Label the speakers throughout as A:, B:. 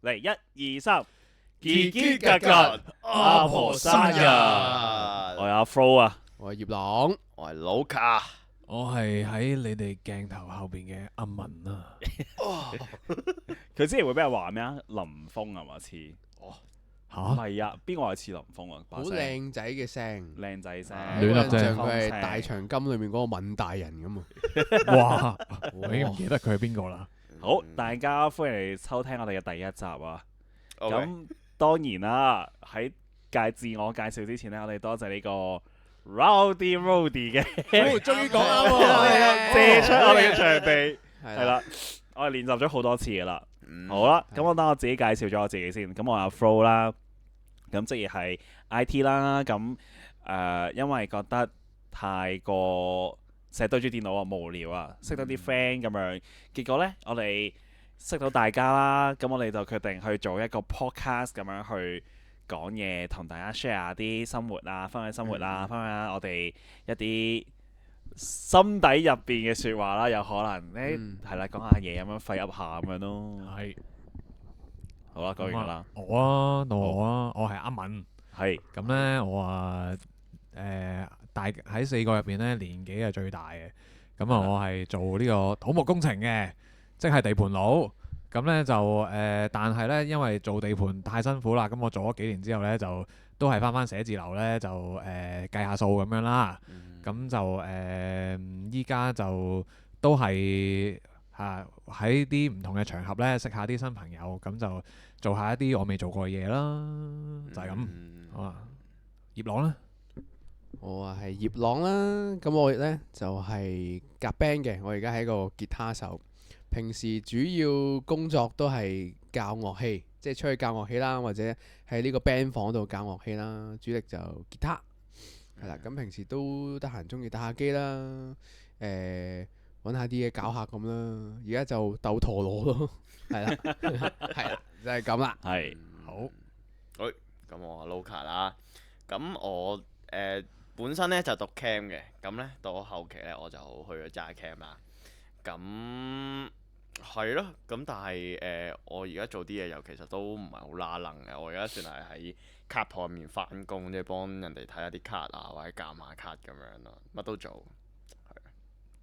A: 嚟1、2、3，
B: 結結格格阿婆生日，
A: 我係阿 Flo 啊，
C: 我係葉朗，
B: 我係老卡，
D: 我係喺你哋鏡頭後邊嘅阿文啊。
A: 佢之前會俾人話咩啊？林峰係嘛似？
D: 吓
A: 唔係啊，邊個係似林峰啊？
C: 好靚仔嘅聲，
A: 靚仔聲，
D: 亂啦啫
C: 印象佢係大長今裏面嗰個敏大人咁啊！
D: 哇！我已經唔記得佢係邊個啦。
A: 好，大家歡迎嚟收聽我哋嘅第一集啊！
B: OK
A: 咁當然啦，喺自我介紹之前呢，我哋多謝呢個 Rowdy Rody 嘅
D: 終於講啱喎，
A: 借出我哋嘅場地，
C: 係
A: 係啦，我哋練習咗好多次噶啦。
B: 嗯
A: 好啦，咁我等我自己介紹咗我自己先。咁我係 Flo 啦，咁職業係 IT 啦。咁因為覺得太過成日對住電腦啊無聊啊，識得啲 friend 咁樣，結果呢，我哋識到大家啦。咁我哋就決定去做一個 podcast 咁樣去講嘢，同大家 share 啲生活啊，分享生活啊，分享我哋一啲心底入邊嘅説話啦，有可能咧係啦，講下嘢咁樣廢噏下咁樣咯。
D: 係
A: 好啦，講完㗎啦。
D: 我啊，到我啊，我係阿文。
A: 係
D: 咁咧，我啊大喺4個入邊咧，年紀係最大嘅。咁啊，我係做呢個土木工程嘅，即係地盤佬。咁咧就但係咧，因為做地盤太辛苦啦，咁我做咗幾年之後咧，就都係返寫字樓咧，就計下數咁樣啦。咁就依家就都係喺啲唔同嘅場合咧，識下啲新朋友，咁就做下一啲我未做過嘅嘢啦，就係咁。好啊，葉朗咧，
C: 我啊係葉朗啦。咁我咧就係夾 band 嘅，我而家係一個吉他手。平時主要工作都係教樂器，即係出去教樂器啦，或者喺呢個 band 房度教樂器啦。主力就吉他，係啦。咁平時都得閒中意打下機啦，揾下啲嘢搞下咁啦。而家就鬥陀螺咯，係啦，係啦，就係咁啦。
A: 係
D: 好
B: 咁我係 Luca 啦。咁我本身咧就讀 cam 嘅，咁咧到後期咧我就去咗揸 cam 啦。咁係咯，咁但係我而家做啲嘢又其實都唔係好拉楞嘅。我而家算係喺卡鋪入面翻工，即係幫人哋睇下啲卡啊，或者鑑下卡咁樣咯，乜都做。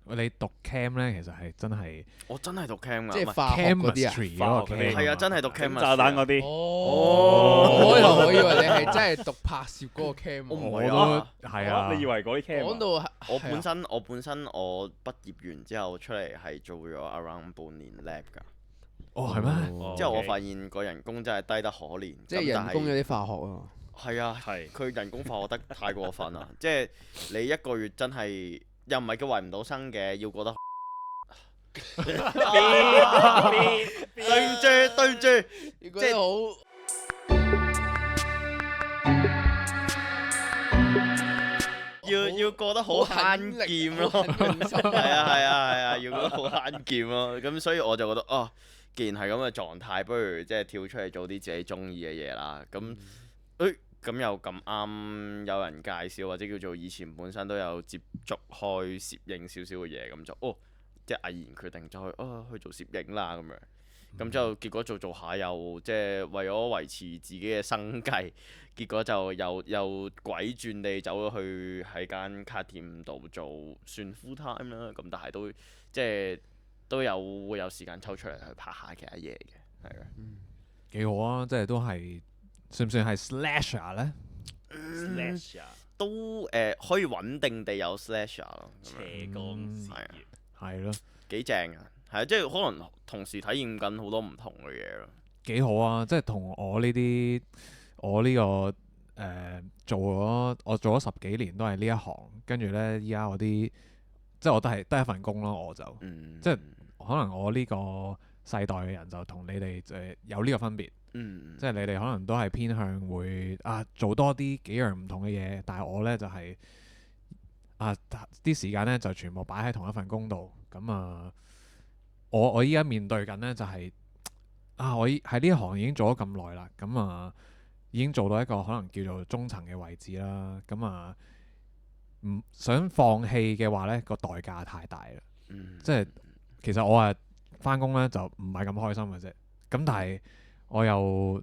D: 你讀 cam 咧，其實係真係
B: 我真係讀 cam 㗎，唔係
C: 即係化學嗰啲啊。
D: chemistry
A: 化
D: 嗰個
A: 學嗰啲
D: cam
B: 係啊，真係讀 cam
A: 炸彈嗰啲。
C: 哦，我以為你係真係讀拍攝嗰個 cam 喎。
B: 我唔
D: 我
B: 係啊
D: 都係啊。
A: 你以為嗰啲 cam 啊？
C: 講到
B: 我本身我畢業完之後出嚟係做咗 around 半年 lab 㗎。
D: 哦係咩？
A: 哦
B: 之後我
A: OK
B: 發現個人工真係低得可憐。
C: 即係
B: 咁但
C: 人工有啲化學啊。
B: 係啊，
A: 係
B: 佢人工化學得太過分啦！即係你一個月真係又唔係叫維唔到生嘅，要過得對唔住對唔住，
C: 你覺得好
B: 要過得好慳儉咯，係啊，要過得好慳儉咯。咁所以我就覺得既然係咁嘅狀態，不如即係跳出嚟做啲自己中意嘅嘢啦。咁咁又咁啱有人介紹，或者叫做以前本身都有接觸開攝影少少嘅嘢，咁就即係毅然決定咗去做攝影啦咁樣。咁之後結果做下又即係為咗維持自己嘅生計，結果就又鬼轉地走咗去喺間卡店度做算 full time 啦。咁但係都即係都會有時間抽出嚟去拍下其他嘢嘅，係啊。
D: 幾好啊！即係都係算唔算係 slasher 咧？
A: slash 啊，
B: 都可以穩定地有 slasher 咯，咁樣
A: 斜槓事業。
D: 係咯，
B: 幾正啊！係啊，即係可能同時體驗緊好多唔同嘅嘢咯。
D: 幾好啊！即係同我呢個我做咗10幾年都係呢一行，跟住咧依家我啲即係我都係得一份工咯，我就即係可能我呢個世代嘅人就同你哋有呢個分別。即係你哋可能都係偏向會做多幾樣唔同嘅嘢，但係我呢就係啲時間呢就全部擺喺同一份工度。咁我依家面對緊呢就係我喺呢一行已經做咗咁耐啦，咁已經做到一個可能叫做中層嘅位置啦。咁唔想放棄嘅話呢，個代價太大啦。即係其實我返工呢就唔係咁開心嘅啫。咁但係我又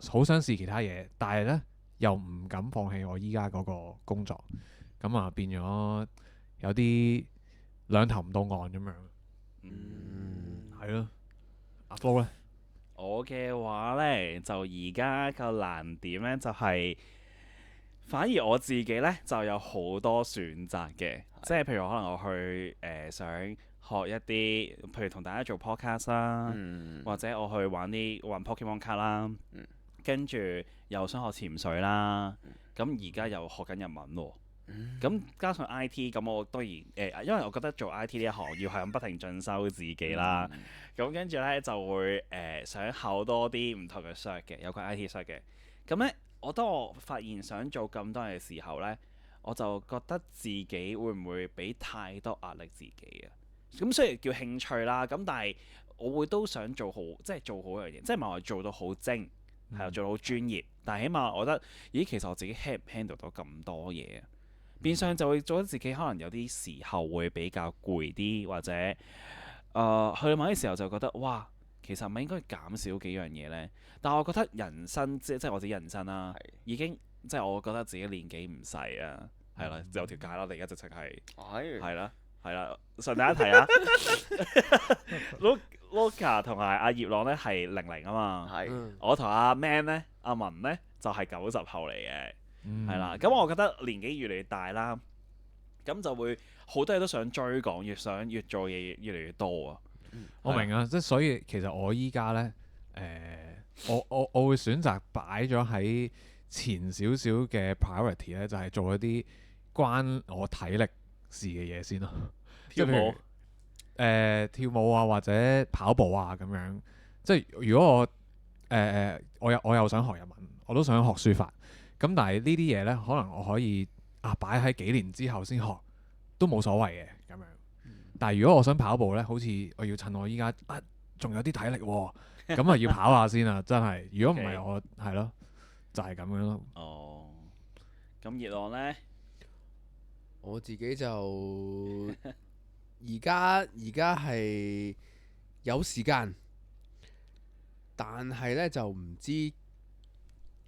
D: 好想試其他嘢，但係呢，又唔敢放棄我依家嗰個工作，咁啊變咗有啲兩頭唔到岸咁樣。係咯，阿 Flo 咧，
A: 我嘅話呢，就而家個難點呢，就係、反而我自己呢，就有好多選擇嘅，即係譬如可能我去想學一啲，譬如同大家做 podcast 啦，或者我去玩 Pokemon 卡啦，跟住又想學潛水啦，咁而家又學緊日文喎。咁加上 IT，咁我當然因為我覺得做 IT 呢一行要係咁不停進修自己啦。咁跟住呢，就會想考多啲唔同嘅 cert 嘅，有關 IT cert 嘅。咁呢，當我發現想做咁多嘅時候呢，我就覺得自己會唔會俾太多壓力自己啊？咁雖然叫興趣啦，咁但係我會都想做好，即係做好一樣嘢，即係唔係話做到好精，係做到好專業，但係起碼我覺得，咦，其實我自己 handle 到咁多嘢啊，變相就會做得自己可能有啲時候會比較攰啲，或者去到某啲時候就覺得哇，其實係咪應該減少幾樣嘢呢？但我覺得人生即係我自己人生啦，已經即係我覺得自己年紀唔細啊，係啦，有條界啦，我哋而家直情係啦。係啦，順帶一提啊，Luca 同埋阿葉朗咧係00啊嘛，我同阿 Man 咧，阿文咧就係90後嚟嘅，係啦。咁我覺得年紀越嚟越大啦，咁就會好多嘢都想追趕，越做嘢越嚟越多啊。
D: 我明啊，即係所以其實我依家咧，我會選擇擺咗喺前少少嘅 priority 咧，就係做一啲關我體力事嘅嘢先咯，即係譬如跳舞啊，或者跑步啊咁樣。即係如果我又想學日文，我都想學書法。咁但係呢啲嘢呢，可能我可以擺喺幾年之後先學，都冇所謂嘅咁樣。但係如果我想跑步呢，好似我要趁我依家仲有啲體力喎，咁要跑下先啊！真係，如果唔係我係咯，就係咁樣咯。
A: 哦，咁熱浪呢？
C: 我自己就而家係有時間，但係呢就唔知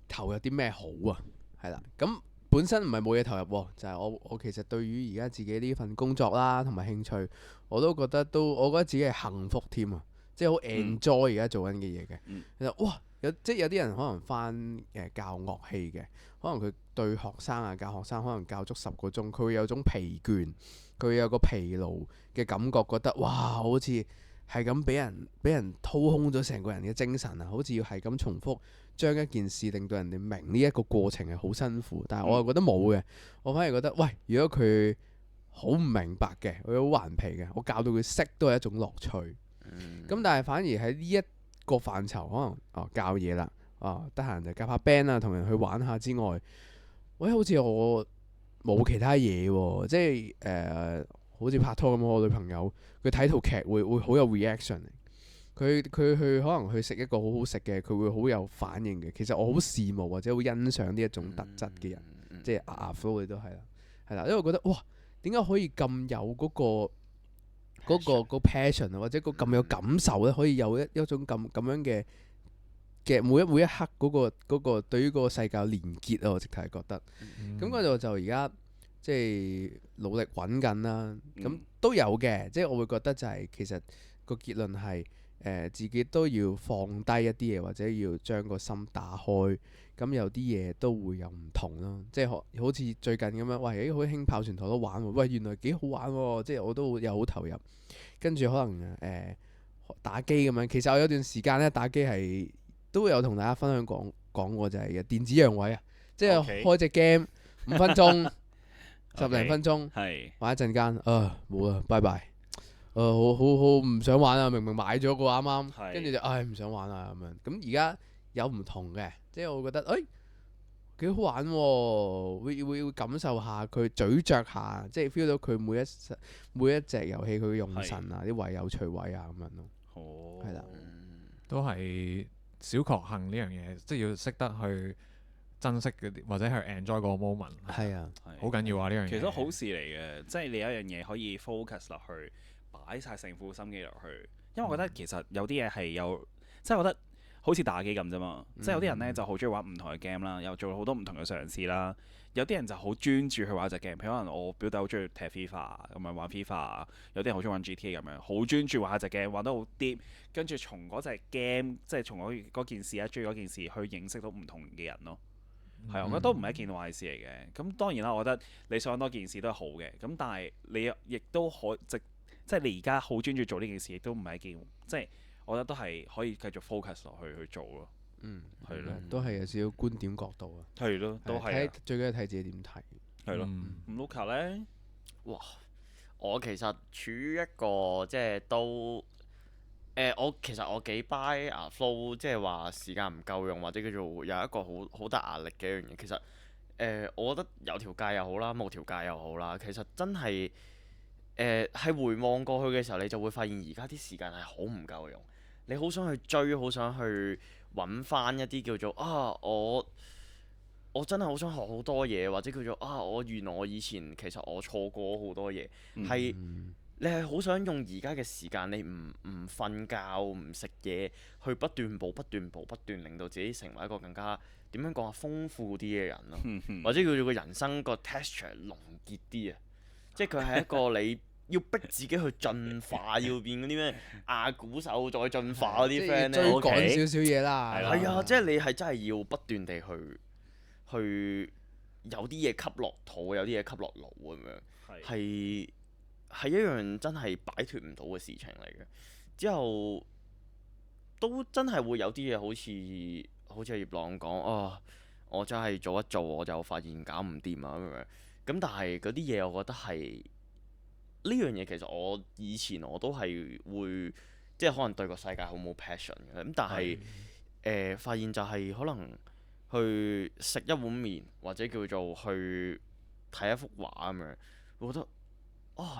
C: 投入啲咩好啊，係啦。咁本身唔係冇嘢投入喎，就係我其實對於而家自己呢份工作啦，同埋興趣，我都覺得我覺得自己係幸福添啊，即係好 enjoy 而家做緊嘅嘢嘅。其實哇，即係有啲人可能返教樂器嘅，可能佢對學生啊教學生，可能教足10個鐘，佢會有種疲倦，佢會有個疲勞嘅感覺，覺得哇，好似係咁俾人掏空咗成個人嘅精神啊，好似要係咁重複將一件事令到人哋明呢一個過程係好辛苦。但係我又覺得冇嘅，我反而覺得喂，如果佢好唔明白嘅，佢好頑皮嘅，我教到佢識都係一種樂趣。咁但係反而喺呢一個範疇，可能教嘢啦，得閒就夾下 band 啊，同人去玩下之外，喂，好似我冇其他嘢喎，即係好似拍拖咁，我女朋友佢睇套劇會好有 reaction，佢去可能去食一個好好食嘅，佢會好有反應嘅。其實我好羨慕或者好欣賞呢一種特質嘅人，即係阿 Flo 你都係啦，係啦，因為我覺得哇，點解可以咁有嗰個 passion 啊，或者咁有感受咧，可以有一種咁樣嘅每一刻嗰個對於個世界連結啊，我直頭係覺得。咁我就而家即係努力揾緊啦，咁都有嘅，即係我會覺得就係其實個結論係自己都要放低一啲嘢，或者要將個心打開。咁有啲嘢都會有唔同咯，即係好似最近咁樣，喂，好興炮船台都玩喎，喂，原來幾好玩喎，即係我都有好投入。跟住可能打機咁樣，其實我有段時間咧打機係都有同大家分享講過，就係電子陽痿啊，即係開隻 game 5分鐘、10零分鐘，玩一陣間，冇啦，拜拜，好唔想玩啊！明明買咗個啱啱，跟住就唔想玩啦咁樣。咁而家有唔同嘅。即係我覺得，幾好玩喎，會感受下佢咀嚼下，即係 feel 到佢每一隻遊戲佢嘅用神啊，啲位有趣位啊咁樣咯。係啦，
D: 都係小確幸呢樣嘢，即係要識得去珍惜嗰啲，或者去 enjoy 個 moment。係啊，好緊要啊呢樣嘢。
A: 其實都好事嚟嘅，即係你有一樣嘢可以 focus 落去，擺晒成副心機落去。因為我覺得其實有啲嘢係有，即係我覺得。好似打機咁啫嘛。即係有啲人咧就好中意玩唔同嘅 game 啦，又做好多唔同嘅嘗試啦。有啲人就好專注去玩隻 game，譬如可能我表弟好中意踢 FIFA 咁樣玩 FIFA，有啲人好中意玩 GTA 咁樣，好專注玩一隻 game，玩得好 deep，跟住從嗰隻 game 即係從嗰件事中意嗰件事去認識到唔同嘅人咯。係啊，我覺得都唔係一件壞事嚟嘅。咁當然啦，我覺得你想多件事都係好嘅。咁但係你亦都即係你而家好專注做呢件事，亦都唔係一件即係我覺得都係可以繼續 focus 落去做咯。係咯，
C: 都係有少少觀點角度啊。
A: 係咯，都係。
C: 最緊要睇自己點睇。
A: 係咯。咁 Luca 咧，
B: 哇！我其實處於一個即係都其實我幾 buy 啊 flow，即係話時間唔夠用或者叫做有一個好大壓力嘅一樣嘢。其實我覺得有條界又好啦，冇條界又好啦。其實真係係回望過去嘅時候，你就會發現而家啲時間係好唔夠用。你好想去追，好想去揾翻一啲叫做我真係好想學好多嘢，或者叫做原來我以前其實我錯過好多嘢，係你係好想用而家嘅時間，你唔瞓覺唔食嘢，去不斷步不斷步不斷，令到自己成為一個更加點樣講啊豐富啲嘅人咯，或者叫做個人生個 texture 濃結啲啊，即係佢係一個你要逼自己去進化，要變嗰啲咩亞古獸再進化嗰啲 friend 咧，
C: 追趕少少嘢啦。
B: 係啊，即係你係真係要不斷地去有啲嘢吸落肚，有啲嘢吸落腦咁樣，係一樣真係擺脫唔到嘅事情嚟嘅。之後都真係會有啲嘢好似葉朗講我真係做一做我就發現搞唔掂啊咁樣。咁但係嗰啲嘢我覺得係呢樣嘢，其實我以前我都係會即係可能對個世界好冇 passion 嘅。咁但係發現就係可能去食一碗麵或者叫做去睇一幅畫咁樣，會覺得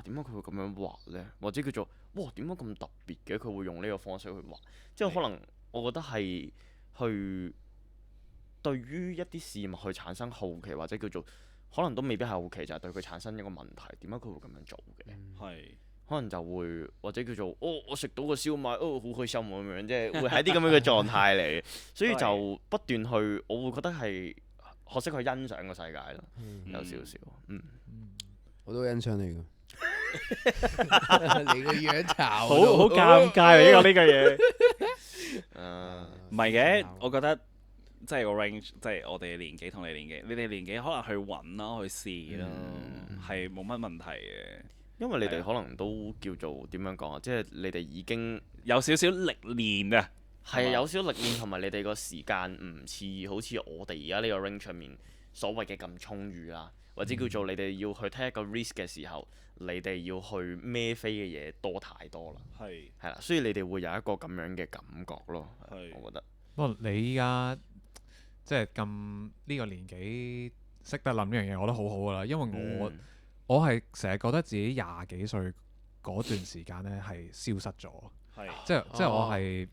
B: 點解佢會咁樣畫呢？或者叫做哇點解咁特別嘅？佢會用呢個方式去畫，即係可能我覺得係去對於一啲事物去產生好奇，或者叫做可能都未必係好奇，就係對佢產生一個問題，點解佢會咁樣做嘅？可能就會或者叫做我食到個燒賣好開心咁樣，即係會係啲咁樣嘅狀態嚟，所以就不斷去，我會覺得係學識去欣賞個世界咯，有少少
C: 我都欣賞你㗎。你個樣炒
A: 好尷尬啊！呢個嘢，唔係嘅，我覺得即係個 range，即係我哋年紀同你年紀，你哋年紀可能去揾啦，去試啦，係冇乜問題嘅。
B: 因為你哋可能都叫做點樣講啊，即係你哋已經
A: 有少少歷練啊，
B: 係有少少歷練，同埋你哋個時間唔似好似我哋而家呢個 range 上面所謂嘅咁充裕啦，或者叫做你哋要去 take 一個 risk 嘅時候，你哋要去孭飛嘅嘢多太多啦，係啦，所以你哋會有一個咁樣嘅感覺咯，我覺得。
D: 不過你依家即係咁呢個年紀識得諗呢樣嘢，我覺得好好噶啦，因為我係成日覺得自己廿幾歲嗰段時間呢係消失咗，即係我係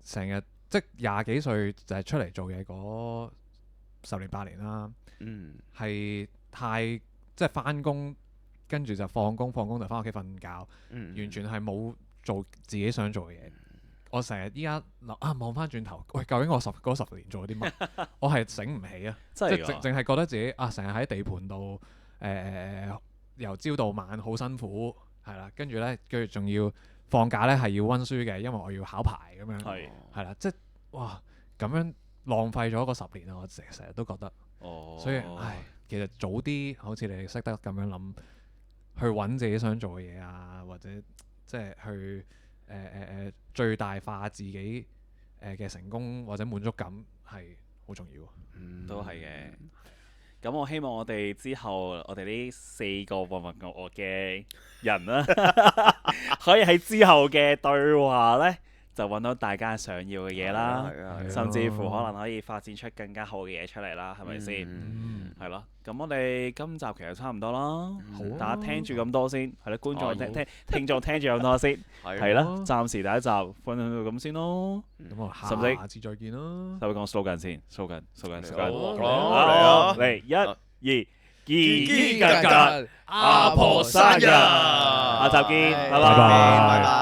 D: 成日即係廿幾歲就係出嚟做嘢嗰10年8年啦，係太即係翻工跟住就放工就翻屋企瞓覺，完全係冇做自己想做嘅嘢。我成日依家望翻轉頭，喂，究竟我嗰10年做咗啲乜？我係醒唔起啊！即係淨係覺得自己成日喺地盤度由朝到晚好辛苦，係啦，跟住仲要放假呢係要温書嘅，因為我要考牌咁樣，係啦，即係哇咁樣浪費咗嗰10年啊！我成日都覺得，所以其實早啲好似你哋識得咁樣諗，去揾自己想做嘅嘢啊，或者即係去最大化自己嘅成功或者滿足感係好重要，
A: 都係嘅。咁我希望我哋之後我哋呢4個渾渾噩噩嘅人啦，可以喺之後嘅對話呢，就揾到大家想要嘅嘢啦，甚至乎可能可以發展出更加好嘅嘢出嚟啦，係咪先？係咯，咁我哋今集其實差唔多啦，大家聽住咁多先，係咯，觀眾聽眾聽住咁多先，係啦，暫時第一集分享到咁先咯，
D: 咁我下次再見啦。
A: 使唔使講 slogan 先 ？slogan，嚟1、2，結結格格，阿婆生日，下集見，拜拜。